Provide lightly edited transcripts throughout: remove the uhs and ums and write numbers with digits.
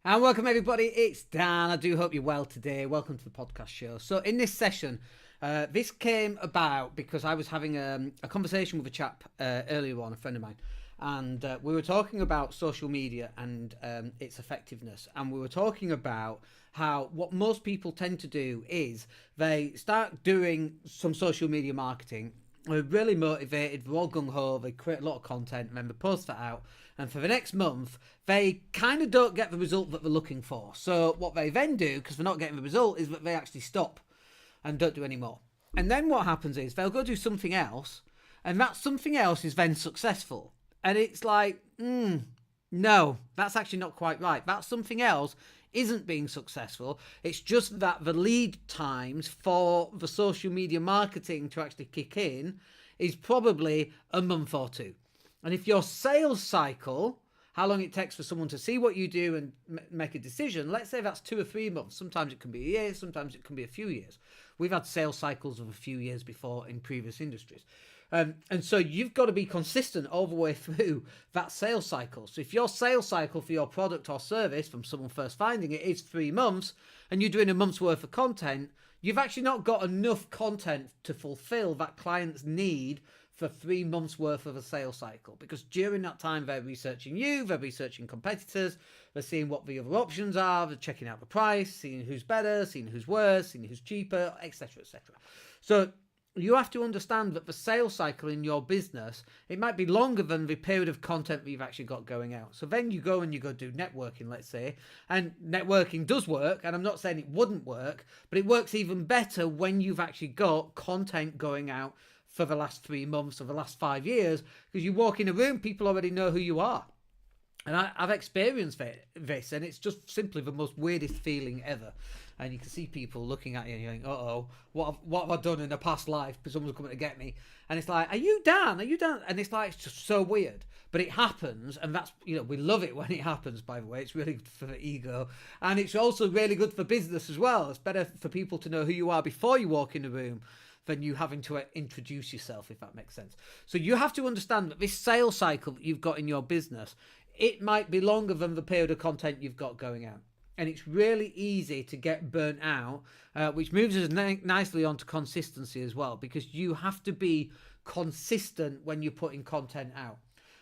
And welcome everybody, it's Dan. I do hope you're well today. Welcome to the podcast show. So in this session, this came about because I was having a conversation with a chap earlier on, a friend of mine, and we were talking about social media and its effectiveness. And we were talking about how what most people tend to do is they start doing some social media marketing. They're really motivated, they're all gung-ho, they create a lot of content and then they post that out. And for the next month, they kind of don't get the result that they're looking for. So what they then do, because they're not getting the result, is that they actually stop and don't do any more. And then what happens is they'll go do something else, and that something else is then successful. And it's like, no, that's actually not quite right. That something else isn't being successful. It's just that the lead times for the social media marketing to actually kick in is probably a month or two. And if your sales cycle, how long it takes for someone to see what you do and make a decision, let's say that's 2 or 3 months. Sometimes it can be a year, sometimes it can be a few years. We've had sales cycles of a few years before in previous industries. And so you've got to be consistent all the way through that sales cycle. So if your sales cycle for your product or service from someone first finding it is 3 months and you're doing a month's worth of content, you've actually not got enough content to fulfill that client's need for 3 months worth of a sales cycle, because during that time they're researching you, they're researching competitors, they're seeing what the other options are, they're checking out the price, seeing who's better, seeing who's worse, seeing who's cheaper, etc., etc. So you have to understand that the sales cycle in your business, it might be longer than the period of content that you've actually got going out. So then you go do networking, let's say, and networking does work, and I'm not saying it wouldn't work, but it works even better when you've actually got content going out for the last 3 months or the last 5 years, because you walk in a room, people already know who you are. And I've experienced this, and it's just simply the most weirdest feeling ever. And you can see people looking at you and you're like, uh-oh, what have I done in a past life? Because someone's coming to get me. And it's like, are you Dan? Are you Dan? And it's like, it's just so weird. But it happens, and that's, we love it when it happens, by the way. It's really good for the ego. And it's also really good for business as well. It's better for people to know who you are before you walk in the room than you having to introduce yourself, if that makes sense. So you have to understand that this sales cycle that you've got in your business, it might be longer than the period of content you've got going out. And it's really easy to get burnt out, which moves us nicely onto consistency as well, because you have to be consistent when you're putting content out.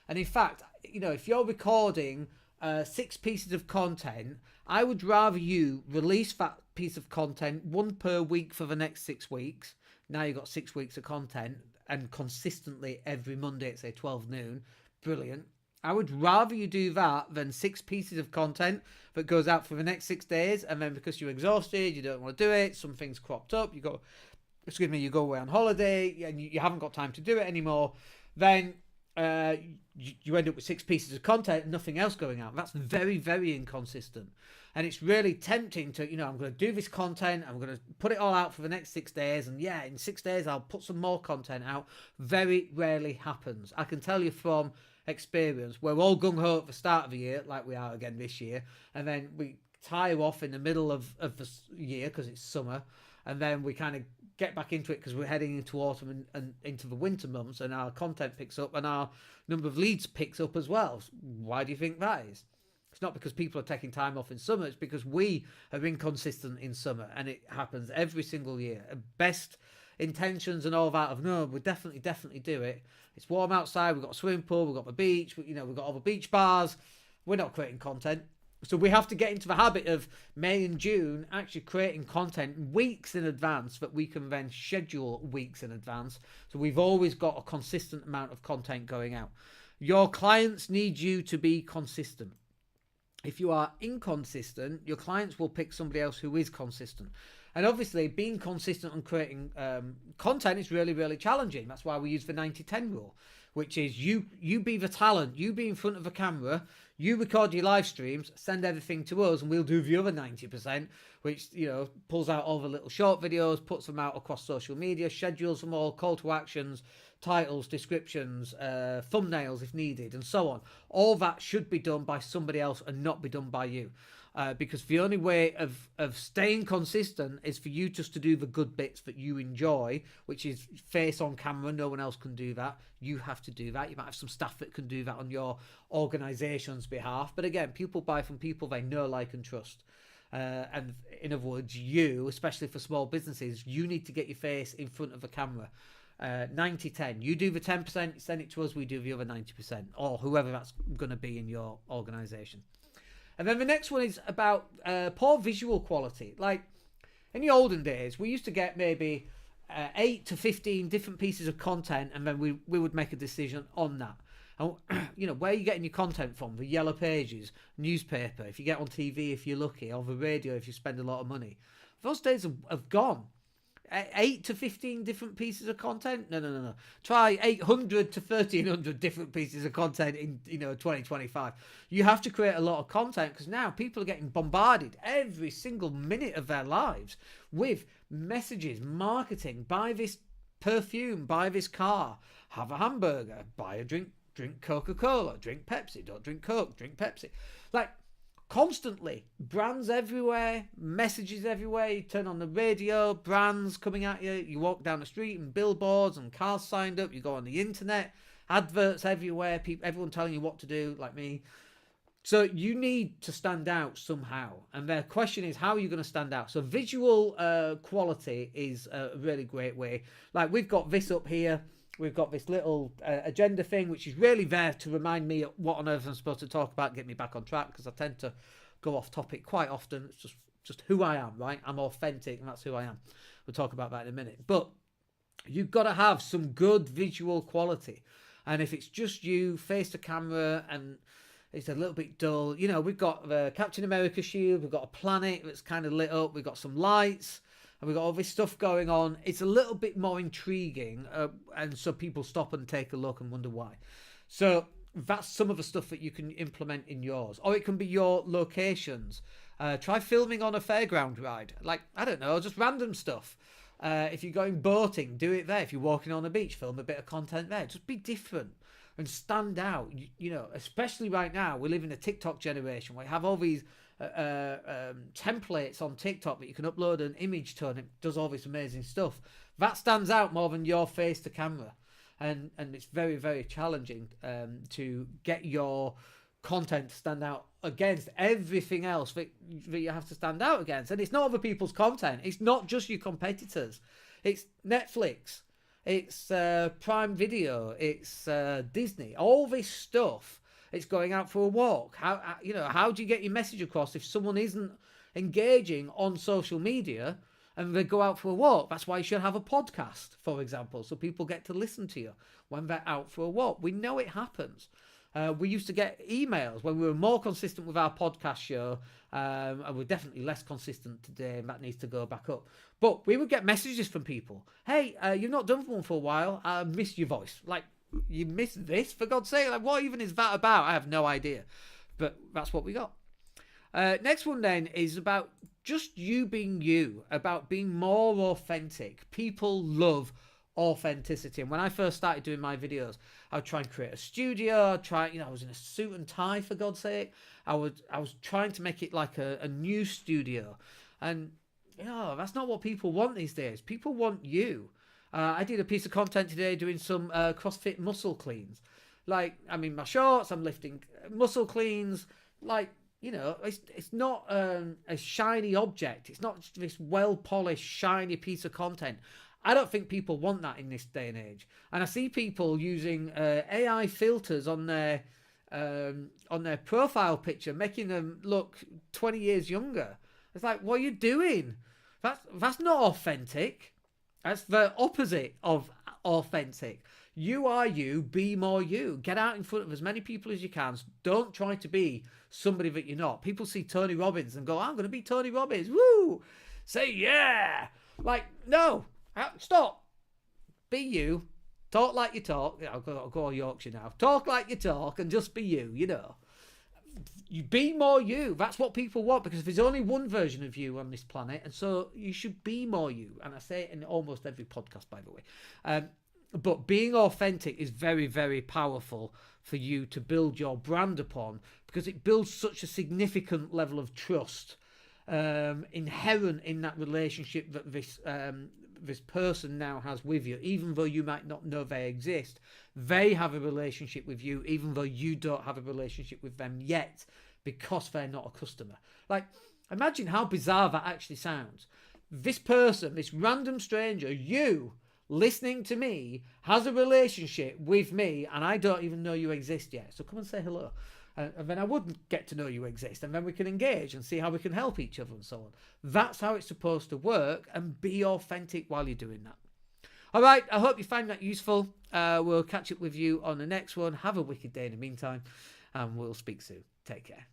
And in fact, if you're recording 6 pieces of content, I would rather you release that piece of content 1 per week for the next 6 weeks. Now you've got 6 weeks of content, and consistently every Monday at say 12 noon. Brilliant. I would rather you do that than 6 pieces of content that goes out for the next 6 days, and then because you're exhausted, you don't want to do it, something's cropped up, you go away on holiday, and you haven't got time to do it anymore, then you end up with 6 pieces of content and nothing else going out. That's very, very inconsistent. And it's really tempting to, I'm going to do this content, I'm going to put it all out for the next 6 days, and in 6 days I'll put some more content out. Very rarely happens. I can tell you from experience, we're all gung-ho at the start of the year, like we are again this year, and then we tire off in the middle of the year because it's summer, and then we kind of get back into it because we're heading into autumn and into the winter months, and our content picks up and our number of leads picks up as well. Why do you think that is? It's not because people are taking time off in summer, it's because we are inconsistent in summer, and it happens every single year. Best intentions and all that of, no, we'll definitely do it. It's warm outside, we've got a swimming pool, we've got the beach, we've got all the beach bars. We're not creating content. So we have to get into the habit of May and June actually creating content weeks in advance that we can then schedule weeks in advance. So we've always got a consistent amount of content going out. Your clients need you to be consistent. If you are inconsistent, your clients will pick somebody else who is consistent. And obviously, being consistent on creating content is really, really challenging. That's why we use the 90-10 rule, which is you be the talent, you be in front of a camera, you record your live streams, send everything to us, and we'll do the other 90%, which, pulls out all the little short videos, puts them out across social media, schedules them all, call to actions, titles, descriptions, thumbnails if needed, and so on. All that should be done by somebody else and not be done by you. because the only way of staying consistent is for you just to do the good bits that you enjoy, which is face on camera. No one else can do that. You have to do that. You might have some staff that can do that on your organization's behalf. But again, people buy from people they know, like, and trust. And in other words, you, especially for small businesses, you need to get your face in front of a camera. 90-10. You do the 10%, send it to us, we do the other 90%, or whoever that's going to be in your organization. And then the next one is about poor visual quality. Like, in the olden days, we used to get maybe 8 to 15 different pieces of content, and then we would make a decision on that. And, you know, where are you getting your content from? The yellow pages, newspaper, if you get on TV, if you're lucky, or the radio, if you spend a lot of money. Those days have gone. 8 to 15 different pieces of content? No. Try 800 to 1300 different pieces of content in 2025. You have to create a lot of content, because now people are getting bombarded every single minute of their lives with messages, marketing. Buy this perfume, buy this car, have a hamburger, buy a drink Coca-Cola, drink Pepsi, don't drink Coke, drink Pepsi. Like, constantly, brands everywhere, messages everywhere. You turn on the radio, brands coming at you. You walk down the street and billboards and cars signed up. You go on the internet, adverts everywhere, everyone telling you what to do, like me. So you need to stand out somehow. And the question is, how are you going to stand out? So visual quality is a really great way. Like, we've got this up here. We've got this little agenda thing, which is really there to remind me what on earth I'm supposed to talk about, get me back on track, because I tend to go off topic quite often. It's just who I am, right? I'm authentic, and that's who I am. We'll talk about that in a minute. But you've got to have some good visual quality. And if it's just you, face to camera, and it's a little bit dull, we've got the Captain America shield, we've got a planet that's kind of lit up, we've got some lights, and we've got all this stuff going on. It's a little bit more intriguing, and so people stop and take a look and wonder why. So that's some of the stuff that you can implement in yours. Or it can be your locations. Try filming on a fairground ride. Like, I don't know, just random stuff. If you're going boating, do it there. If you're walking on a beach, film a bit of content there. Just be different and stand out. Especially right now, we live in a TikTok generation where you have all these templates on TikTok that you can upload an image to, and it does all this amazing stuff. That stands out more than your face to camera, and it's very, very challenging to get your content to stand out against everything else that you have to stand out against. And it's not other people's content, it's not just your competitors, it's Netflix, it's Prime Video, it's Disney, all this stuff. It's going out for a walk. How do you get your message across if someone isn't engaging on social media and they go out for a walk? That's why you should have a podcast, for example, so people get to listen to you when they're out for a walk. We know it happens. We used to get emails when we were more consistent with our podcast show, and we're definitely less consistent today, and that needs to go back up. But we would get messages from people. Hey, you've not done one for a while. I miss your voice. Like, you missed this, for God's sake? Like, what even is that about? I have no idea. But that's what we got. Next one then is about just you being you, about being more authentic. People love authenticity. And when I first started doing my videos, I would try and create a studio. I was in a suit and tie, for God's sake. I was trying to make it like a new studio. And, that's not what people want these days. People want you. I did a piece of content today doing some CrossFit muscle cleans. Like, I'm in my shorts, I'm lifting muscle cleans. Like, it's not a shiny object. It's not this well-polished, shiny piece of content. I don't think people want that in this day and age. And I see people using AI filters on their profile picture, making them look 20 years younger. It's like, what are you doing? That's not authentic. That's the opposite of authentic. You are you, be more you. Get out in front of as many people as you can. Don't try to be somebody that you're not. People see Tony Robbins and go, I'm going to be Tony Robbins. Woo! Say yeah! Like, no. Stop. Be you. Talk like you talk. I'll go all Yorkshire now. Talk like you talk and just be you, You be more you. That's what people want, because there's only one version of you on this planet, and so you should be more you. And I say it in almost every podcast, by the way. But being authentic is very, very powerful for you to build your brand upon, because it builds such a significant level of trust inherent in that relationship that this person now has with you. Even though you might not know they exist, they have a relationship with you, even though you don't have a relationship with them yet, because they're not a customer. Like, imagine how bizarre that actually sounds. This person, this random stranger, you listening to me, has a relationship with me, and I don't even know you exist yet. So come and say hello. And then I wouldn't get to know you exist, and then we can engage and see how we can help each other and so on. That's how it's supposed to work, and be authentic while you're doing that. All right, I hope you find that useful. We'll catch up with you on the next one. Have a wicked day in the meantime, and we'll speak soon. Take care.